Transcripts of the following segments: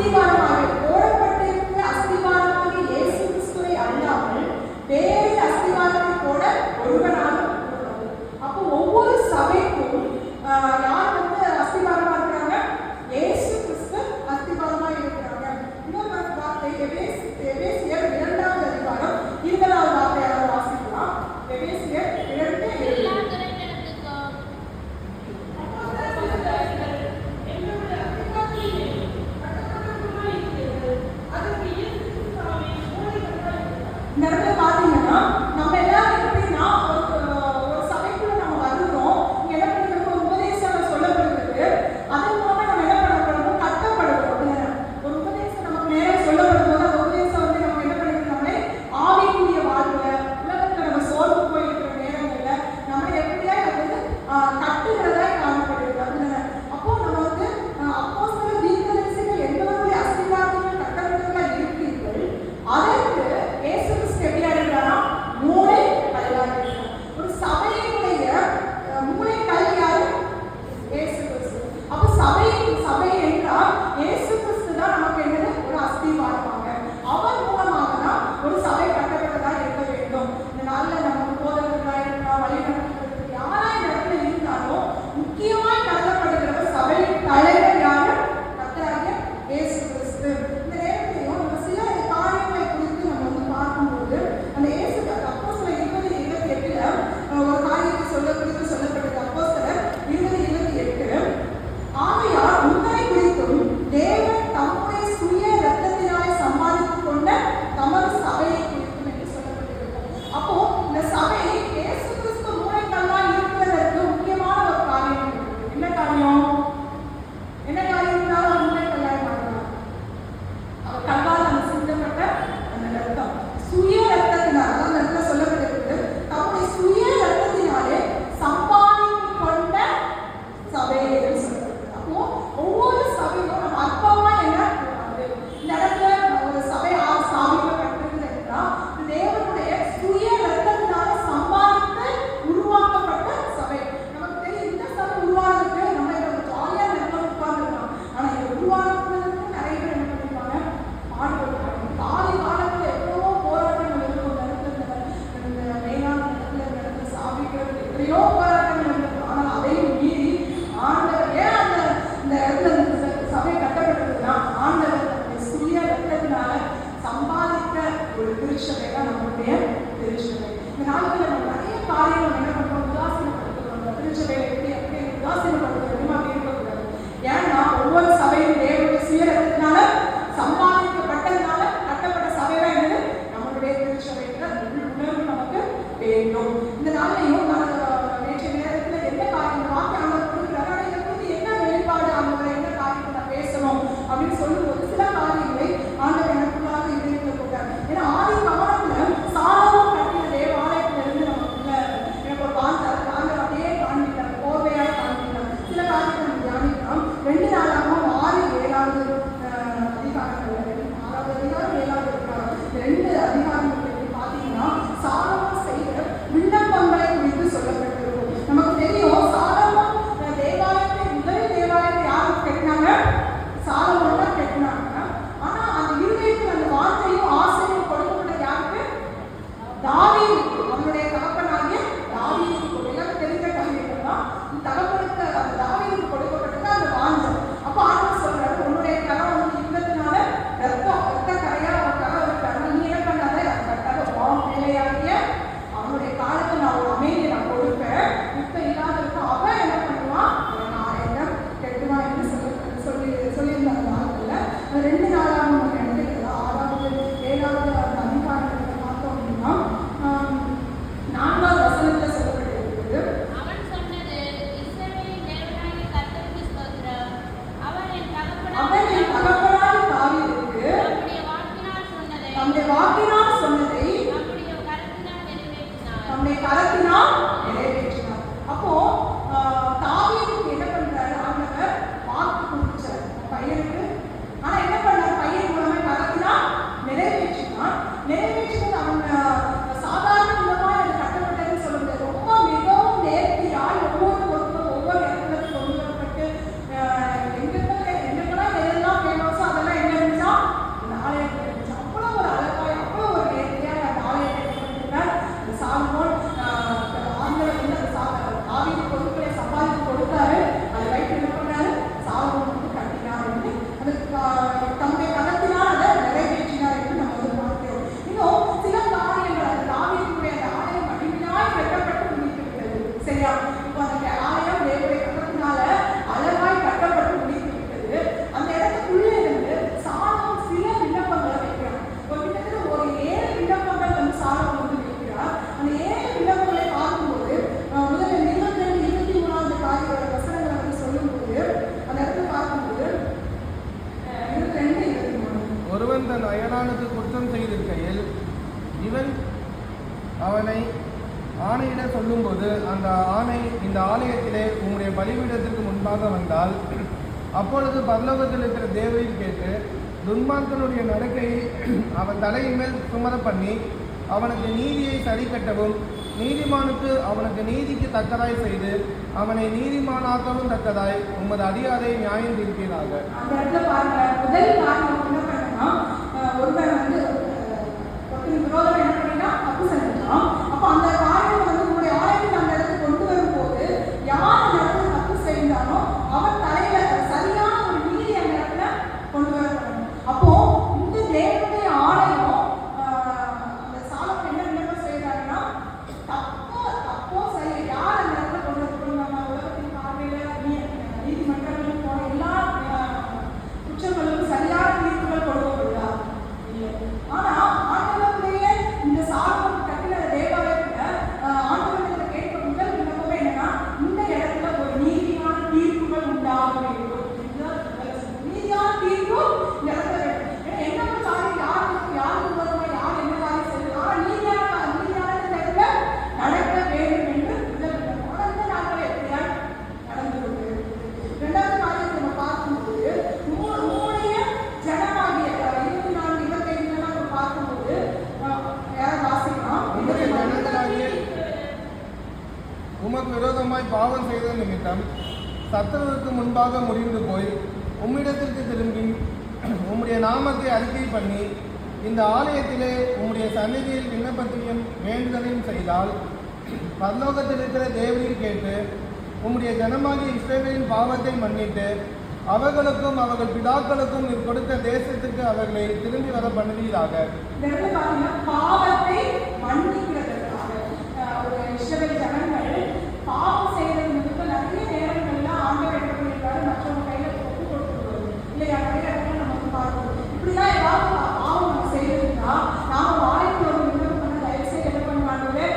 அஸ்திவாரமாக போடப்பட்டிருக்கிற அஸ்திவாரமாக இயேசு கிறிஸ்துவை அல்லாமல் வேறு அஸ்திவாரத்தை போட ஒருவனாலும். அப்போ ஒவ்வொரு சபைக்கும் யார் அஸ்திவாரமா இருக்கிறாங்க? இயேசு கிறிஸ்து அஸ்திவாரமா இருக்கிறாங்க. இன்னொரு வார்த்தை எபேசியர் 2வது அதிகாரம் 20வது வார்த்தையாக வாசிக்கலாம். எபேசியர் 2:20. இந்த இடத்துல பாத்தீங்கன்னா நம்ம எல்லாரும் எப்படின்னா ஒரு சபைக்குள்ள நம்ம வருகிறோம். இங்க என்ன பண்ணிருக்கோம்? உபதேசம் சொல்லப்படுகிறது. அதன் மூலமா நம்ம என்ன பண்ணப்படுறோம்? கட்டப்படுறோம். ஒரு உபதேசம் நமக்கு நேரம் சொல்லப்படும் போது அந்த உபதேசம் நம்ம என்ன பண்ணிருக்கோம்? நம்மளே ஆவிக்குரிய வாழ்வுல உலகத்துல நம்ம சோர்வு போயிருக்கிற நேரங்கள்ல நம்ம எப்படியா வந்து கட்டுகிறதா காணப்படுகிறது. அப்போ நம்ம வந்து அப்போஸ்தலர் தீர்க்கதரிசிகள் எங்களுடைய அஸ்திவாரங்கள் கட்டப்பட்டவர்களா இருக்கிறீர்கள். அதற்கு இயேசு கிறிஸ்து எப்படியா இருக்கிறாரா? மூளை கல்லாக இருக்கிறார். ஒரு சபையினுடைய மூளை கல் யாரு? இயேசு கிறிஸ்து. அப்போ சபை என்றால் இயேசு கிறிஸ்து தான் நமக்கு என்னது? ஒரு அஸ்திவாரமாக. அவர் மூலமாக தான் ஒரு சபை கட்டப்பட்டதா இருக்க வேண்டும். இந்த நாள்ல நமக்கு போதகர்களா இருக்கலாம், வழிநடத்துறதுக்கு யாரா இந்த இடத்துல இருந்தாலும் முக்கியமாய் கருதப்படுகிறவர் சபையின் தலைவர் யாரு? கர்த்தராகிய இயேசு கிறிஸ்து. இந்த நேரத்திலையும் நம்ம சில காரியங்களை குறித்து நம்ம வந்து பார்க்கும்போது அந்த இயேசு அப்போஸ்தலர் 20:28 ஒரு காரியத்தை குறித்து சொல்லப்பட்டது. அப்போஸ்தலர் 20:28 ஆகையால் உங்களை குறித்தும் தேவன் தம்முடைய சுய இரத்தத்தினாலே சம்பாதித்துக் கொண்ட தமது சபையை குறித்தும் என்று சொல்லப்பட்டிருக்கிறது. அப்போ இந்த சபை இயேசு கிறிஸ்து மூளைக்கல்லா இருக்கிறதற்கு முக்கியமான ஒரு காரியம் இருக்கு. என்ன காரியம்? என்ன காரியம்னால மூளைக்கல்லாய் மாறினார்? அவர் கல்லால் அந்த சிந்தப்பட்ட அந்த ரத்தம் சுய ரத்தத்தினால், அதான் அந்த சொல்லப்பட்டிருக்கு, தம்முடைய சுய ரத்தத்தினாலே சம்பாதித்துக் கொண்ட சபை என்று சொல்லப்படுது. அப்போ ஒவ்வொரு சபையும் நம்ம அற்பமா என்ன இந்த இடத்துல ஒரு சபை ஸ்தாபிக்க கட்டுறது என்றால் தேவனுடைய சுய ரத்தத்தினால சம்பாதித்து உருவாக்கப்பட்ட சபை. நமக்கு தெரியும் இந்த சபை உருவானதுக்கு நம்ம ஜாலியா நிலம் உட்கார்ந்துருக்கலாம். ஆனா இதை உருவாக்குறதுக்கு நிறைய பேர் என்ன பண்ணிருப்பாங்க? பாடுபடுறாங்க. காலை காலத்துல எவ்வளவோ போராட்டங்கள் இருக்கும். இந்த மேலான இடத்துல ஸ்தாபிக்கிறது எத்தனையோ போராட்டங்கள் இருக்கும். ஆனால் அதையும் மீறி ஆண்டவர் ஏன் இந்த இடத்துல சபை கட்டப்பட்டதுன்னா ஆண்டவர் தன்னுடைய சுய ரத்தத்தினால சம்பாதிக்க ஒரு திருச்சபை தான் நம்மளுடைய திருச்சபை. இந்த நாட்களில் நம்ம நிறைய காரியங்கள் என்ன பண்றோம்? உதாசீனப்படுத்துறோம். திருச்சபையை எப்படி உதாசீனப்படுத்துறோம் அப்படி இருக்கக்கூடாது. ஏன்னா ஒவ்வொரு சபையும் தேவனுடைய சுய ரத்தத்தினால சம்பாதிக்கப்பட்டதுனால கட்டப்பட்ட சபை தான் என்னது? நம்மளுடைய திருச்சபைங்கிற உணர்வு நமக்கு வேண்டும். இந்த நாளையும் நேற்றைய நேரத்தில் என்ன காரியம் வாக்கி ஆண்டவர் கொடுக்கிறாரு, இதை குறித்து என்ன வெளிப்பாடு ஆண்டவர் என்ன காரியத்தை நான் பேசணும் அப்படின்னு சொல்லும்போது சில காரியங்களை ஆண்டவர் எனக்குள்ளாக இதயத்தில் போட்டார். ஏன்னா ஆதி காலத்துல சாலமோன் கட்டின தேவாலயத்துல இருந்து நமக்குள்ள எனக்கு ஒரு வார்த்தை ஆண்டவர் அப்படியே காண்பித்தார், கோர்வையாய் காண்பித்தார். சில காரியத்தை நம்ம தியானிக்கலாம். 2 நாளாகவும் 6-7வது அதிகாரங்கள், 6வது அதிகாரம் 7வது அதிகாரம், 2 அதிகாரங்கள் பார்த்தீங்கன்னா சாலமோன் செய்த விண்ணப்பங்களை குறித்து சொல்லப்பட்டிருக்கும். நமக்கு தெரியும் சாலமோன் தேவாலயத்தை முதல் தேவாலயத்தை யாரும் கட்டினாங்க? சாலமோன் தான் கட்டினாங்க. ஆனா அந்த இருதயத்தில் அந்த வார்த்தையும் ஆசையும் கொடுக்கப்பட்ட யாருக்கு? தாவீதுக்கு. அவனுடைய தகப்பனாகிய தாவீதுக்கு. எல்லாம் தெரிஞ்ச காரியங்கள் தான். தகப்பனுக்கு அந்த தாவீதுக்கு கொடுக்கப்பட்டது அந்த வாஞ்சம். இந்த ஆலயத்திலே உம்முடைய பலிபீடத்திற்கு முன்பாக வந்தால், அப்பொழுது பரலோகத்தில் இருக்கிற தேவரீர் கேட்டு துன்மார்க்கனுடைய நடக்கையை அவன் தலையின் மேல் சுமர பண்ணி அவனுக்கு நீதியை சரி கட்டவும், நீதிமானுக்கு அவனுக்கு நீதிக்கு தக்கதாய் செய்து அவனை நீதிமானாக்கவும் தக்கதாய் உமது அடியாரை நியாயம் தீர்ப்பீராக. அந்த இடத்துல பாருங்க, முதல் காரணம் என்ன பண்ணா, ஒருவர் வந்து விரோதம் என்ன பண்ணினா தப்பு செஞ்சான். அப்போ அந்த காரியம் வந்து உங்களுடைய ஆலயத்தில் அந்த இடத்துக்கு கொண்டு வரும்போது யார் அந்த இடத்துல தப்பு செய்தானோ அவன் தலையில சரியான ஒரு நீதி அந்த இடத்துல கொண்டு வரப்படணும். அப்போ இந்த தேவனுடைய ஆலயம் அந்த சாலமோன் என்ன விண்ணப்பம் செய்யறாருன்னா, தப்போ சரி யார் அந்த இடத்துல கொண்டு வரணும். நம்ம உலகத்தின் பார்வையில நீதிமன்றங்களுக்கு போன எல்லா குற்றங்களும் சரியான தீர்ப்புகள் கொடுக்கப்படுதா இல்லை. ஆனா ஆண்டவருடைய இந்த சாலமோன் கட்டின தேவாலயத்துல ஆண்டவர்கிட்ட கேட்க முதல் விண்ணப்பமே என்னன்னா, இந்த இடத்துல ஒரு நீதியான தீர்ப்புகள் உண்டாக வேண்டும். நீதியான தீர்ப்பு இந்த இடத்துல வேண்டும். என்ன ஒரு காரியம் யாருக்கு விரோதமா யார் என்ன காரியம் செய்வது, ஆனா நீதியான இந்த இடத்துல நடக்க வேண்டும் என்று முதல் விண்ணப்பம். ஆனா இந்த நாட்கள் எப்படியா நடந்து கொண்டு இரண்டாவது காரியத்தை நம்ம பார்க்கும்போது உங்களுடைய ஜனமாகிய 24 25 நம்ம பார்க்கும்போது யாரை வாசிக்கலாம், உமக்கு விரோதமாய் பாவம் செய்த நிமித்தம் சத்துருவுக்கு முன்பாக முறிந்து போய் உம்மிடத்திற்கு திரும்பி உம்முடைய நாமத்தை அறிக்கை பண்ணி இந்த ஆலயத்திலே உம்முடைய சந்நிதியில் விண்ணப்பத்தையும் வேண்டுதலையும் செய்தால், பரலோகத்தில் இருக்கிற தேவரீர் கேட்டு உம்முடைய ஜனமாகிய இஸ்ரவேலின் பாவத்தை மன்னித்து அவர்களுக்கும் அவர்கள் பிதாக்களுக்கும் நீர் கொடுத்த தேசத்துக்கு அவர்களை திரும்பி வர பண்ணுவீராக. பாவத்தை மன்னிக்கிறதற்காக ஒரு இஸ்ரவேல் ஜனங்கள் பாவம் செய்யறது நிமித்தம் நிறைய நேரங்கள்ல ஆண்டவர் என்ன பண்ணியிருக்காரு, மற்றவங்க கையில ஒப்பு கொடுத்துருவாரு இல்லையா. நிறைய இடத்துல நமக்கு பார்க்கணும். இப்படிதான் ஏதாவது பாவம் நம்ம செய்யறதுன்னா நாம வாய்ப்பு ஒரு விண்ணப்பம் பண்ண தயவு செய்து என்ன பண்ணுவாங்களே,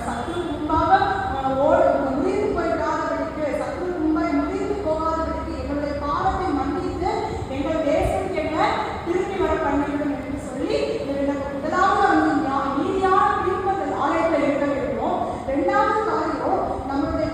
சத்துரு முன்பாக முதிர்ந்து போயிடாதபடிக்கு, சத்துரு முன்பாக முதிர்ந்து போகாதபடிக்கு எங்களுடைய பாவத்தை மன்னித்து எங்கள் தேசத்துக்கு என்ன திரும்பி வர பண்ணிவிடும் என்று சொல்லி முதலாவது நீதியான தீர்ப்பு ஆலயத்தில் இருக்க வேண்டும். இரண்டாவது காரியம் நம்மளுடைய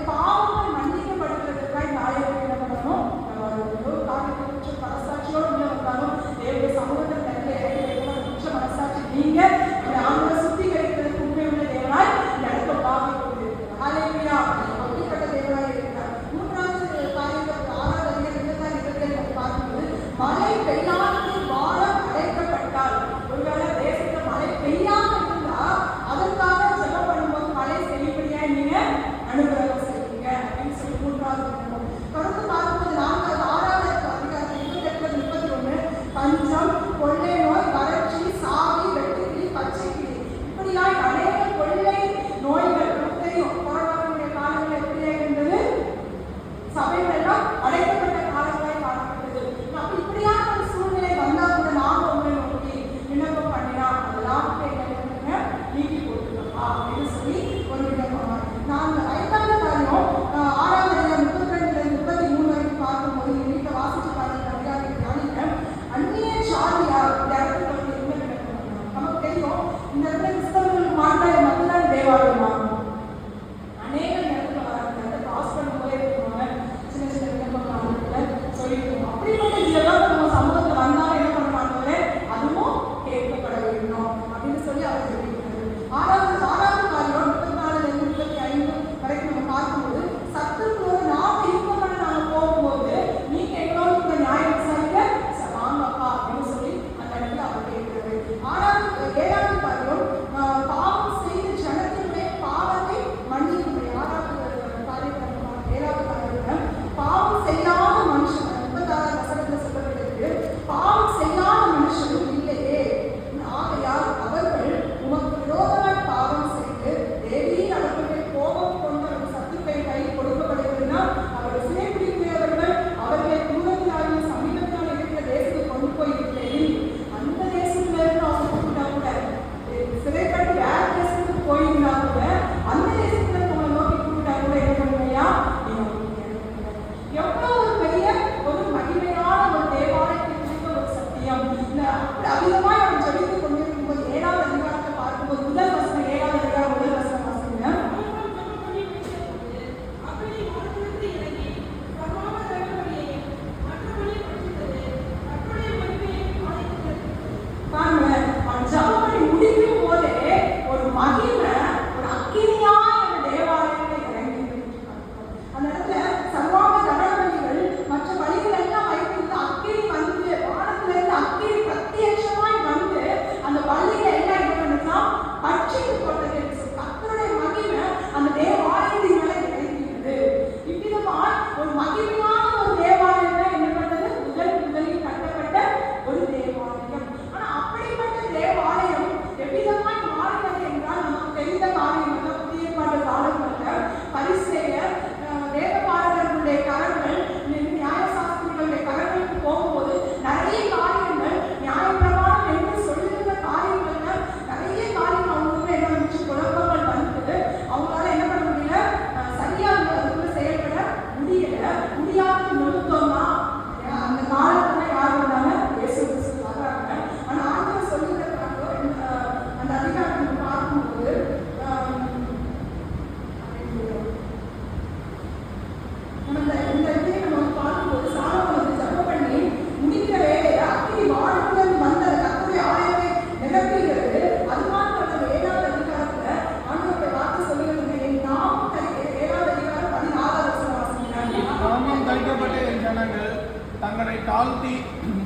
ஜனங்கள் தங்களை தாழ்த்தி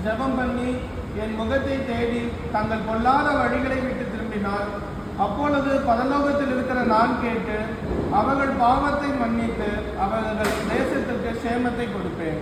ஜெபம் பண்ணி என் முகத்தை தேடி தங்கள் பொல்லாத வழிகளை விட்டு திரும்பினால் அப்பொழுது பரலோகத்தில் இருக்கிற நான் கேட்டு அவர்கள் பாவத்தை மன்னித்து அவர்கள் தேசத்திற்கு சேமத்தை கொடுப்பேன்.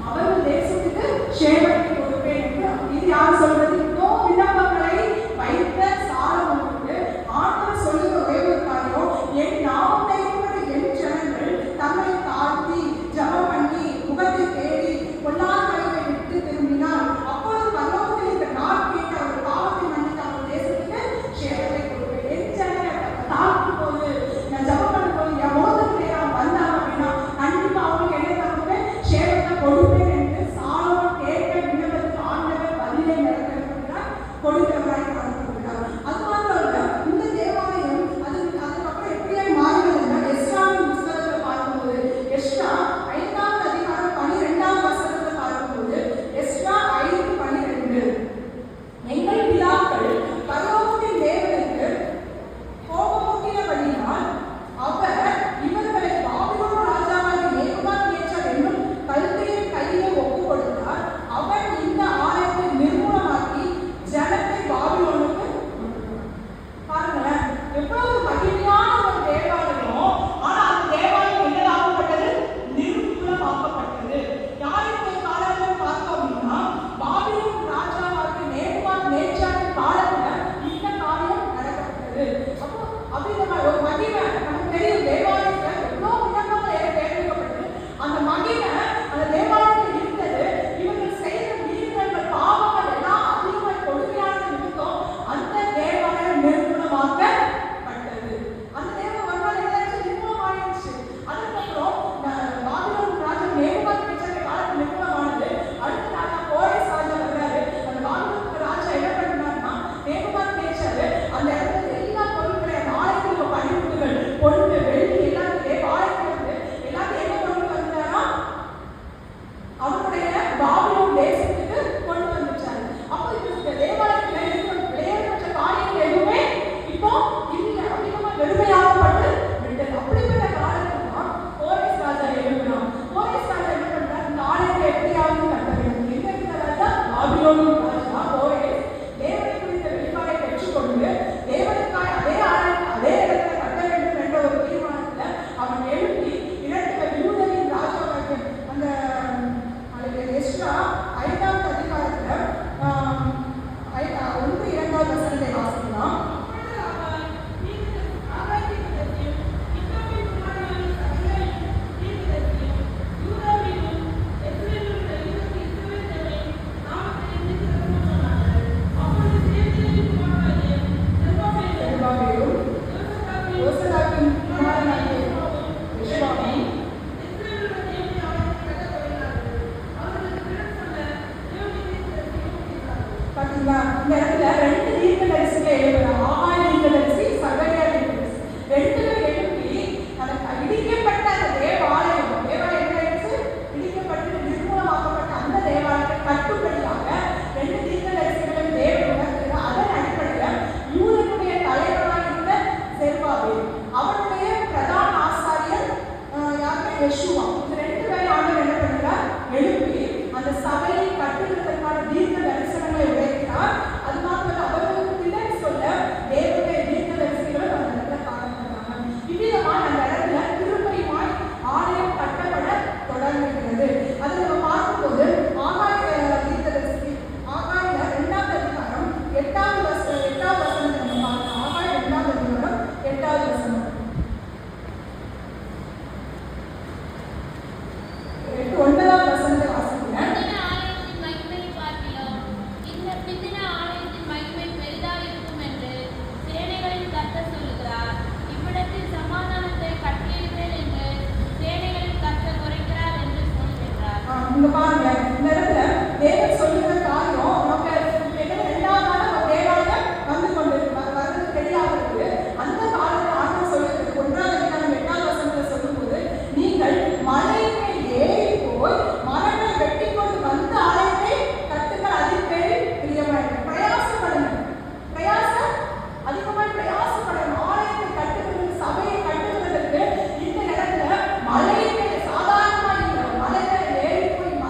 அவர்கள் தேசத்துக்கு சேமத்தை கொடுப்பேன் என்று இது யார் சொல்றது? இவ்வளோ விண்ணப்பங்களை வைத்த சாலமோனுக்கு ஆண்டவர் சொல்லுகிற ஒரே ஒரு காரியம், என் நாமத்தை கொண்ட என் ஜனங்கள் தங்களை தாழ்த்தி ஜெபம் பண்ணி முகத்தை தேடி பொல்லாத வழிகளை விட்டு திரும்பினால் அப்பொழுது பரலோகத்தில் இருக்கிற நான் கேட்டு அவர்கள் பாவத்தை மன்னித்து அவர்கள் தேசத்துக்கு சேமத்தை கொடுப்பேன். என் ஜனங்கள் தாழ்த்தும் போது நான் ஜெபம் பண்ணும் போது என் முகத்துக்கு நேரம் வந்தாங்க அப்படின்னா கண்டிப்பா அவங்களுக்கு என்ன தருவேன்? சேமத்தை கொடுப்பேன் என்று சாலமோன் கேட்க விண்ணப்பத்துக்கு ஆண்டவர் பதிலை நடக்கிறார், கொடுக்கிறவராய் காணப்படுகிறார். அது மாத்திரம் இல்ல, இந்த தேவாலயம் அதுக்கப்புறம் எப்படியாய் மாறுகிறதுன்னா எஸ்ராவின் புஸ்தகத்தை பார்க்கும்போது எஸ்ரா 5ஆம் அதிகாரம் 12ஆம் வசனத்தை பார்க்கும்போது எஸ்ரா 5:12 எங்கள் பிதாக்கள் பரலோகத்தின் தேவனுக்கு கோபமூட்டினபடியால் அவர் இவர்களை பாபிலோன் ராஜாவாகிய நேபுகாத்நேச்சார் என்னும் கல்தையின் கையிலே ஒப்புக் கொடுத்தார். அவன் இந்த ஆலயத்தை நிர்மூலமாக்கி ஜனத்தை பாபிலோனுக்கு பாருங்களேன், எவ்வளவு மகிமையான ஒரு தேவாலயம். ஆனா அந்த தேவாலயம் என்னதாகப்பட்டது? நிர்மூலமாக்கப்பட்டது. யாருடைய காலத்தில் பார்த்தோம் அப்படின்னா பாபிலோன் ராஜாவாகிய நேபுகாத்நேச்சாரின் காலத்துல இந்த காரியம் நடக்கப்பட்டது. அப்போ அப்படிங்கிற ஒரு மகிமை நமக்கு தெரியும். தேவாலயத்துல எவ்வளவு விண்ணப்பங்கள் கேட்கப்பட்டது. அந்த மகிமை அந்த தேவாலயத்தில் இருந்தது. இவர்கள் செய்த மீறுதல்கள் பாவங்கள் எல்லாம் அதிகமாக கொடுமையான நிமித்தம் அந்த தேவாலயம் நிர்மூலமாக்கப்பட்டது. அந்த தேவ வரலாறு எல்லாச்சும் நிர்மூலமாயிடுச்சு. அதுக்கப்புறம் பாபிலோன் ராஜா நேபுகாத்நேச்சார் காலத்தில் நிர்மூலமானது. அடுத்த ராஜா கோரேஸ் ராஜா வர்றாரு. அந்த பாபிலோன் ராஜா என்ன பண்ணாருன்னா நேபுகாத்நேச்சார் அந்த இடத்துல எல்லா பொருட்களை அந்த ஆலயத்தில் பணிமுட்டுகள் பொண்ணு வெள்ளி எல்லாத்தையும் ஆலயத்தில் வந்து எல்லாத்தையும் என்ன கொண்டு வந்தாரா? அவருடைய பாபிலோன் தேசத்துக்கு கொண்டு வந்துச்சாரு. அப்போ இந்த தேவாலயத்துல இருக்கிற விளையாடுற காரியங்கள் எதுவுமே இப்போ இல்ல, அதிகமா வெறுமையாகப்பட்டு விட்டது. அப்படிப்பட்ட காலத்துல தான் கோரேஸ் ராஜா எழுப்பினான். கோரேஸ் ராஜா என்ன பண்றாரு? இந்த ஆலயத்தை எப்படியாவது கட்ட வேண்டும். எங்க இருக்கிற ராஜா? பாபிலோன் ராஜா கோரேஸ் தேவனை குறித்த வெளிப்பாடை பெற்றுக்கொண்டு தேவனுக்காக அதே ஆலயத்தை அதே இடத்துல கட்ட வேண்டும் என்ற ஒரு தீர்மானத்துல அவன் எழுப்பி யூதரின் ராஜாவாகிய அந்த எஸ்ரா 5ஆம் அதிகாரத்துல 1-2 வசனத்தை வாசிக்கலாம். யோசதாக்கின் குமாரனாகிய யெஷுவாவும் பாத்தீங்களா? இந்த இடத்துல 2 தீர்க்கதரிசிகளை எழுதுறாங்க. ஆகாய தீர்க்கதரிசி, சகரியா தீர்க்கதரிசி. 2 பேர் எழுப்பி அந்த இடிக்கப்பட்ட அந்த தேவாலயம் என்ன ஆயிடுச்சு? இடிக்கப்பட்டு நிர்மூலமாக்கப்பட்ட அந்த தேவாலயத்தை கட்டுப்படியாக 2 தீர்க்கதரிசிகளும் தேவன் உணர்த்துகிறார். அதன் அடிப்படையில் யூதனுடைய தலைவராக இருந்த செருபாபேல், அவனுடைய பிரதான ஆசாரியர் யாருமே யெஷுவா, இந்த 2 பேரை ஆண்டவர் என்ன பண்ணுறார்? எழுப்பி அந்த சபையை கட்டுவதற்கான தீர்க்க தரிசனங்களை உரைக்கிறார். அது மாத்திரம் அவர்களுக்கு பின்னாடி சொல்ல தேவனுடைய தீர்க்க தரிசிகளும் அந்த இடத்துல காணப்படுறாங்க. இவ்விதமா அந்த இடத்துல திருப்பதியுமாய் ஆலயம் கட்டப்பட தொடங்குகிறது. அதை நம்ம பார்க்கும்போது ஆகாய தீர்க்கதரிசி ஆகாயில 2ஆம் அதிகாரம் 8ஆம் வசனத்தை நம்ம பார்க்கலாம். ஆகாய 2ஆம் அதிகாரம் 8வது வசனம் 9ஆம் வசனத்தை வாசிக்கிறேன். இங்க பாருங்க, இந்த இடத்துல தேவன் சொல்லுகிற காரியம் நமக்கு என்ன 2ஆம் நாள் நம்ம தேவாலயம் வந்து கொண்டு வர்றது தெரியாதது. அந்த காலத்துல ஆண்டவர் சொல்லுகிறது 1ஆம் அதிகாரம் 8ஆம் வசனத்துல சொல்லும்போது, நீங்கள் மலையின் மேல் ஏறி போய் மரங்களை வெட்டி கொண்டு வந்து ஆலயத்தை கட்டுங்கள், அதில் பேரில் பிரியமாயிரு. பிரயாசப்படணும், அதிகமாக பிரயாசப்படணும். ஆலயத்தை கட்டுகிறது, சபையை கட்டுகிறதுக்கு இந்த இடத்துல மலையின் மேல் சாதாரணமாக மலைகளை ஏறி போய்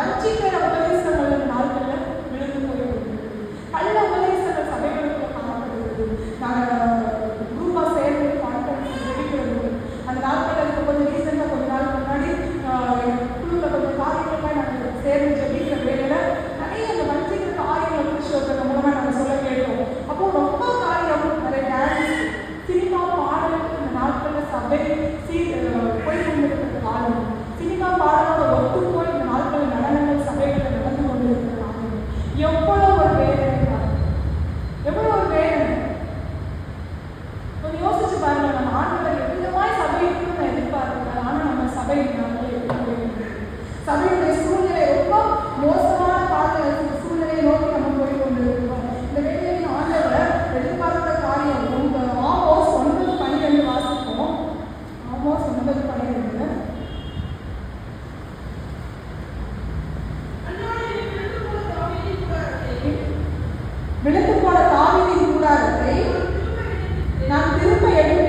ரட்சிக்க